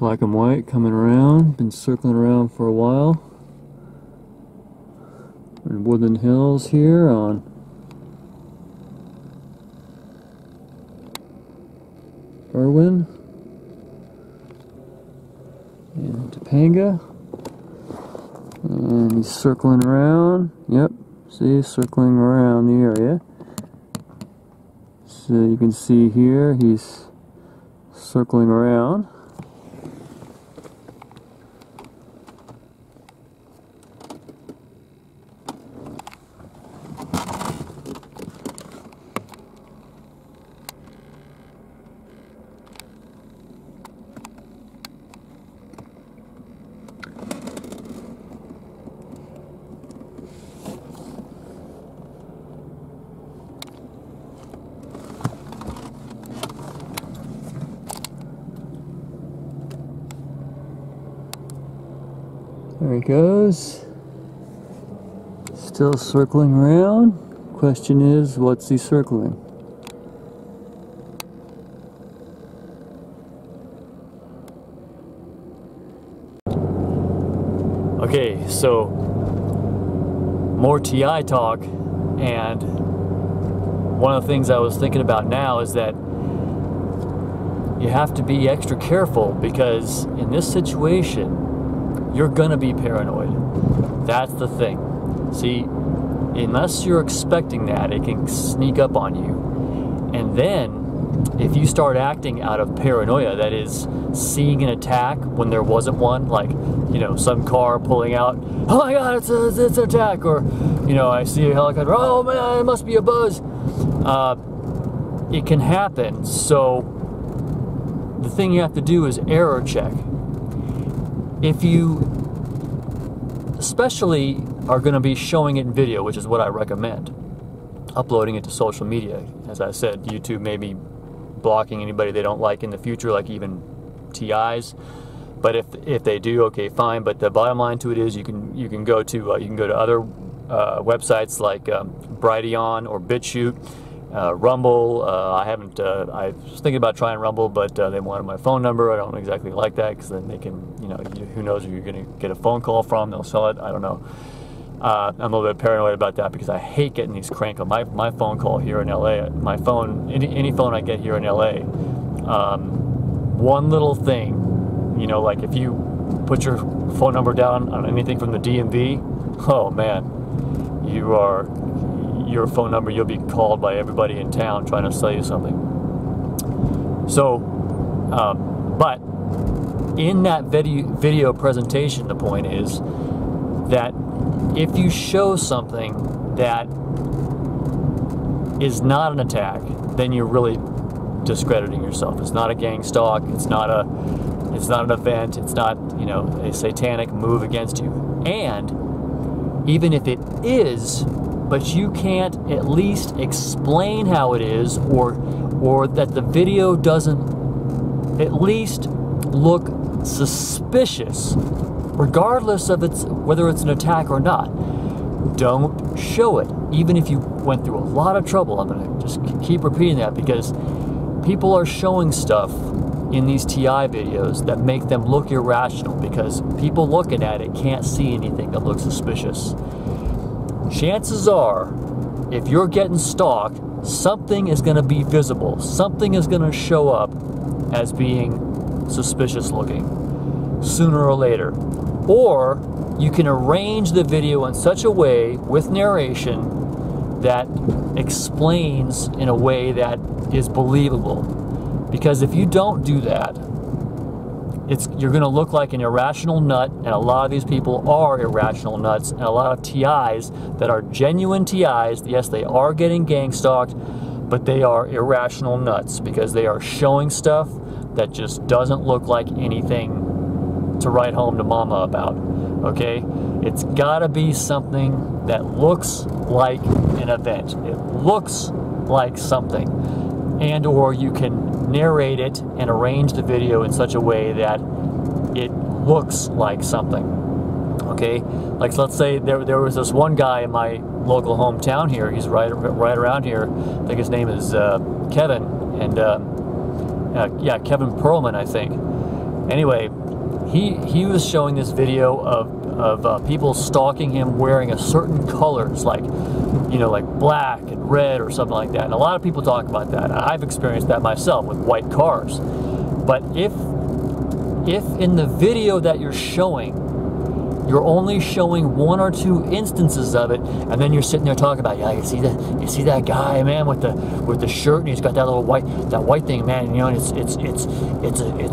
Black and white coming around, been circling around for a while. We're in Woodland Hills here on Irwin and Topanga. And he's circling around. Yep, see, circling around the area. So you can see here he's circling around. There he goes. Still circling around. Question is, what's he circling? Okay, so more TI talk, and one of the things I was thinking about now is that you have to be extra careful, because in this situation you're gonna be paranoid. That's the thing. See, unless you're expecting that, it can sneak up on you. And then, if you start acting out of paranoia, that is, seeing an attack when there wasn't one, like, you know, some car pulling out, oh my god, it's an attack, or, you know, I see a helicopter, oh man, it must be a buzz. It can happen, so the thing you have to do is error check. If you especially are going to be showing it in video, which is what I recommend, uploading it to social media. As I said, YouTube may be blocking anybody they don't like in the future, like even TIs. But if they do, okay, fine. But the bottom line to it is, you can go to other websites like Brighteon or BitChute. Rumble, I was thinking about trying Rumble, but they wanted my phone number. I don't exactly like that, because then they can, you know, who knows who you're going to get a phone call from. They'll sell it. I don't know. I'm a little bit paranoid about that, because I hate getting these crank calls. My phone call here in LA, my phone, any phone I get here in LA, one little thing, you know, like if you put your phone number down on anything from the DMV, oh man, your phone number, you'll be called by everybody in town trying to sell you something. So, but in that video presentation, the point is that if you show something that is not an attack, then you're really discrediting yourself. It's not a gang stalk. It's not an event. It's not, you know, a satanic move against you. And even if it is, but you can't at least explain how it is, or that the video doesn't at least look suspicious, regardless of whether it's an attack or not, don't show it. Even if you went through a lot of trouble, I'm going to just keep repeating that, because people are showing stuff in these TI videos that make them look irrational, because people looking at it can't see anything that looks suspicious. Chances are, if you're getting stalked, something is going to be visible. Something is going to show up as being suspicious looking, sooner or later. Or you can arrange the video in such a way, with narration, that explains in a way that is believable. Because if you don't do that, you're going to look like an irrational nut, and a lot of these people are irrational nuts, and a lot of TIs that are genuine TIs, yes, they are getting gang stalked, but they are irrational nuts, because they are showing stuff that just doesn't look like anything to write home to mama about, okay? It's got to be something that looks like an event. It looks like something. And or you can narrate it and arrange the video in such a way that it looks like something, okay? Like, let's say there was this one guy in my local hometown here. He's right around here. I think his name is Kevin, and yeah, Kevin Perlman, I think. Anyway, he was showing this video of people stalking him wearing a certain colors, like, you know, like black and red or something like that. And a lot of people talk about that. I've experienced that myself with white cars. But if in the video that you're showing, you're only showing 1 or 2 instances of it, and then you're sitting there talking about, yeah, you see that guy, man, with the shirt, and he's got that little white thing, man, you know, and it's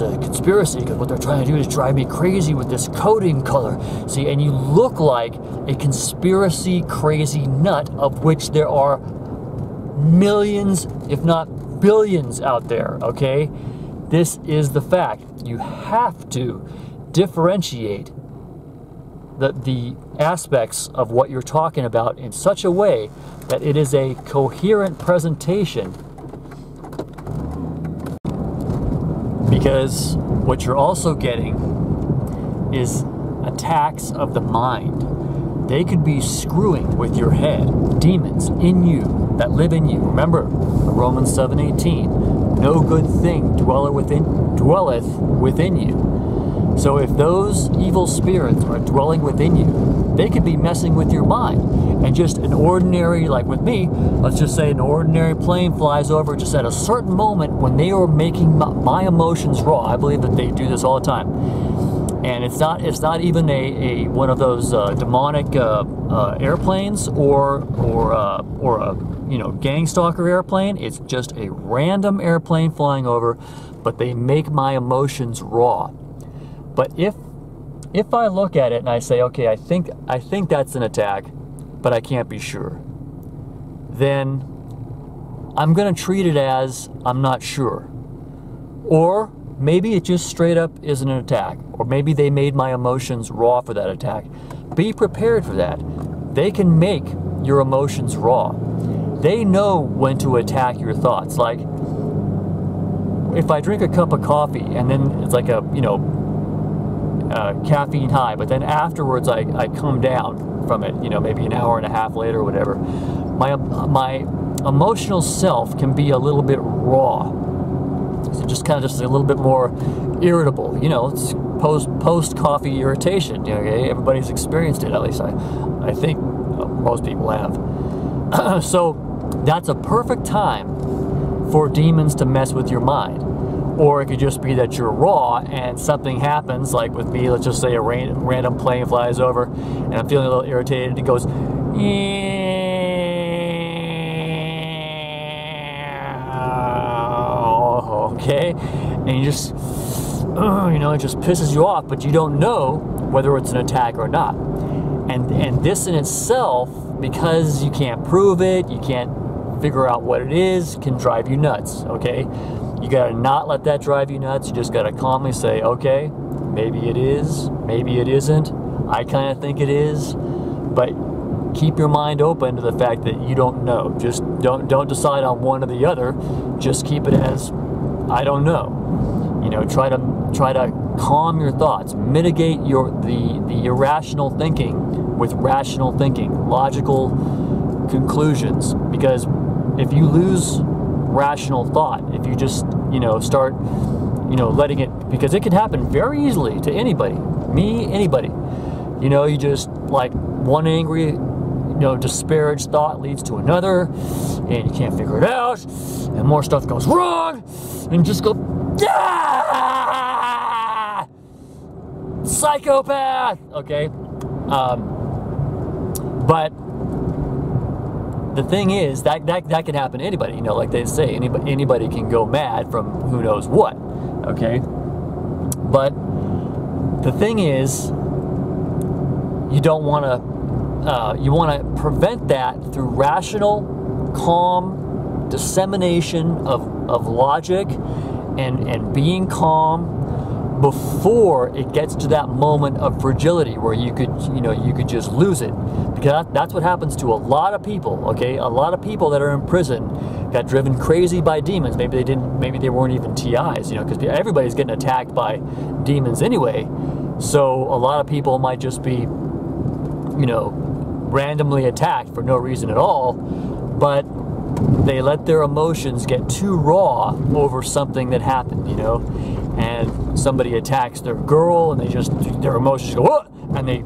a conspiracy, because what they're trying to do is drive me crazy with this coding color. See, and you look like a conspiracy crazy nut, of which there are millions, if not billions, out there. Okay, this is the fact. You have to differentiate the aspects of what you're talking about in such a way that it is a coherent presentation, because what you're also getting is attacks of the mind. They could be screwing with your head, demons in you that live in you. Remember Romans 7:18, no good thing dwelleth within you. So if those evil spirits are dwelling within you, they could be messing with your mind. And just an ordinary, like with me, let's just say an ordinary plane flies over just at a certain moment when they are making my emotions raw. I believe that they do this all the time. And it's not even a one of those demonic airplanes or a, you know, gang stalker airplane. It's just a random airplane flying over, but they make my emotions raw. But if I look at it and I say, okay, I think that's an attack, but I can't be sure, then I'm going to treat it as I'm not sure. Or maybe it just straight up isn't an attack. Or maybe they made my emotions raw for that attack. Be prepared for that. They can make your emotions raw. They know when to attack your thoughts. Like, if I drink a cup of coffee and then it's like a, you know, caffeine high, but then afterwards I come down from it, you know, maybe an hour and a half later or whatever, my emotional self can be a little bit raw. So just kind of just a little bit more irritable, you know. It's post coffee irritation. Okay, everybody's experienced it, at least I think most people have. So that's a perfect time for demons to mess with your mind. Or it could just be that you're raw and something happens, like with me, let's just say a random plane flies over and I'm feeling a little irritated, and it goes, okay, and you just, you know, it just pisses you off, but you don't know whether it's an attack or not. And this in itself, because you can't prove it, you can't figure out what it is, can drive you nuts. Okay, you gotta not let that drive you nuts. You just gotta calmly say, okay, maybe it is, maybe it isn't. I kind of think it is, but keep your mind open to the fact that you don't know. Just don't decide on one or the other. Just keep it as I don't know. You know, try to calm your thoughts, mitigate the irrational thinking with rational thinking, logical conclusions. Because if you lose rational thought, if you just, you know, start, you know, letting it, because it can happen very easily to anybody, me, anybody. You know, you just, like, one angry, you know, disparaged thought leads to another, and you can't figure it out, and more stuff goes wrong, and you just go, ah! Psychopath! Okay? But the thing is, that can happen to anybody. You know, like they say, anybody can go mad from who knows what. Okay? But the thing is, you don't want to, you want to prevent that through rational, calm dissemination of logic and being calm before it gets to that moment of fragility where you could just lose it. Because that's what happens to a lot of people. Okay, a lot of people that are in prison got driven crazy by demons. Maybe they weren't even TIs, you know, because everybody's getting attacked by demons anyway. So a lot of people might just be, you know, randomly attacked for no reason at all, but they let their emotions get too raw over something that happened, you know. And and somebody attacks their girl, and their emotions go, "Whoa!" and they,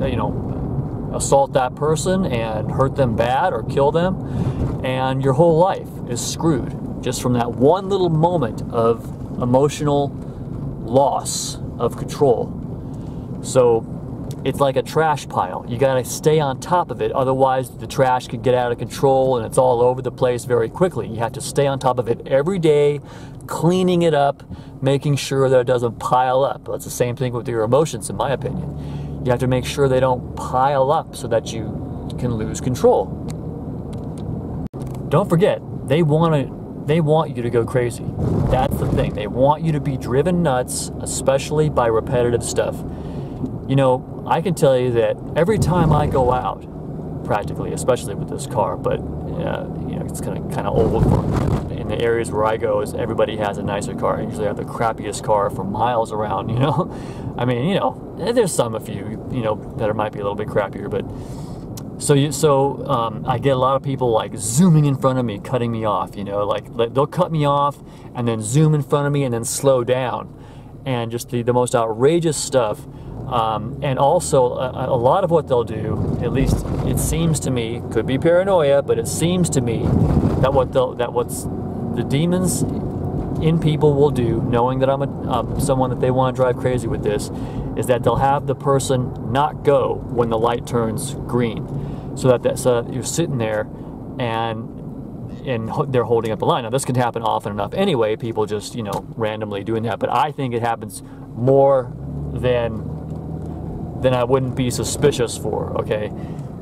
you know, assault that person and hurt them bad or kill them, and your whole life is screwed just from that one little moment of emotional loss of control. So it's like a trash pile. You got to stay on top of it, otherwise the trash could get out of control and it's all over the place very quickly. You have to stay on top of it every day, cleaning it up, making sure that it doesn't pile up. That's the same thing with your emotions, in my opinion. You have to make sure they don't pile up so that you can lose control. Don't forget, they want you to go crazy. That's the thing. They want you to be driven nuts, especially by repetitive stuff. You know, I can tell you that every time I go out, practically, especially with this car, but you know, it's kind of old in the areas where I go. Is everybody has a nicer car. I usually have the crappiest car for miles around. You know, I mean, you know, there's a few, you know, that might be a little bit crappier, but I get a lot of people like zooming in front of me, cutting me off. You know, like they'll cut me off and then zoom in front of me and then slow down, and just the most outrageous stuff. And also, a lot of what they'll do, at least it seems to me, could be paranoia, but it seems to me that what the demons in people will do, knowing that I'm someone that they want to drive crazy with this, is that they'll have the person not go when the light turns green, so that you're sitting there and they're holding up the line. Now this can happen often enough anyway, people just, you know, randomly doing that, but I think it happens more than I wouldn't be suspicious for. Okay,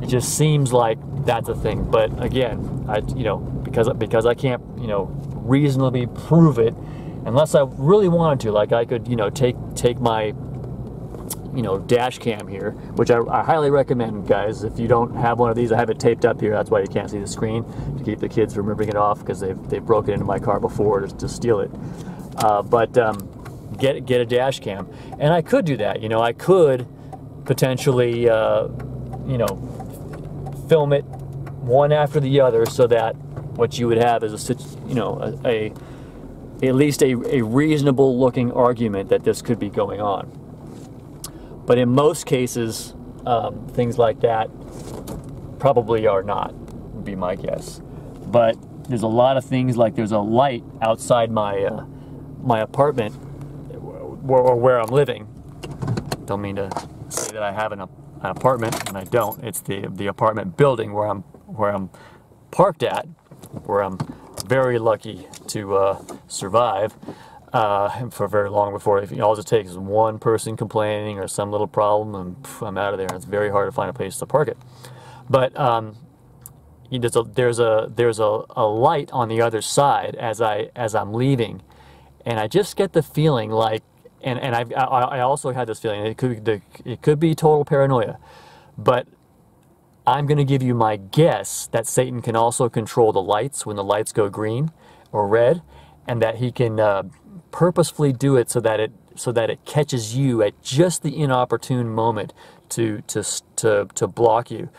it just seems like that's a thing. But again, you know, because I can't, you know, reasonably prove it, unless I really wanted to. Like I could, you know, take my, you know, dash cam here, which I highly recommend, guys. If you don't have one of these, I have it taped up here. That's why you can't see the screen, to keep the kids from ripping it off, because they've broken into my car before to steal it. Get a dash cam, and I could do that. You know, I could potentially, you know, film it one after the other, so that what you would have is at least a reasonable looking argument that this could be going on. But in most cases, things like that probably are not, would be my guess. But there's a lot of things, like there's a light outside my my apartment where I'm living. Don't mean to say that I have an apartment, and I don't. It's the apartment building where I'm parked at, where I'm very lucky to survive for very long before. All it takes is one person complaining or some little problem, and I'm out of there. It's very hard to find a place to park it. But there's a light on the other side as I'm leaving, and I just get the feeling like. And I also had this feeling, it could be total paranoia, but I'm going to give you my guess that Satan can also control the lights when the lights go green or red, and that he can purposefully do it so that it catches you at just the inopportune moment to block you,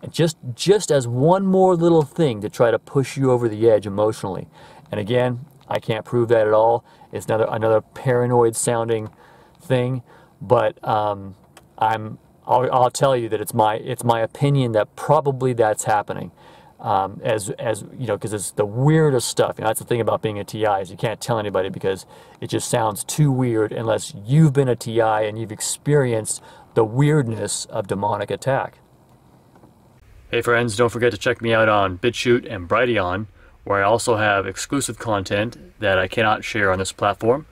and just as one more little thing to try to push you over the edge emotionally. And again, I can't prove that at all. It's another paranoid sounding thing, but I'll tell you that it's my opinion that probably that's happening. As you know, because it's the weirdest stuff. You know, that's the thing about being a TI, is you can't tell anybody because it just sounds too weird unless you've been a TI and you've experienced the weirdness of demonic attack. Hey friends, don't forget to check me out on BitChute and Brighteon, where I also have exclusive content that I cannot share on this platform,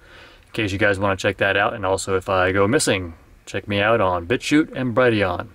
in case you guys want to check that out. And also, if I go missing, check me out on BitChute and Brighteon.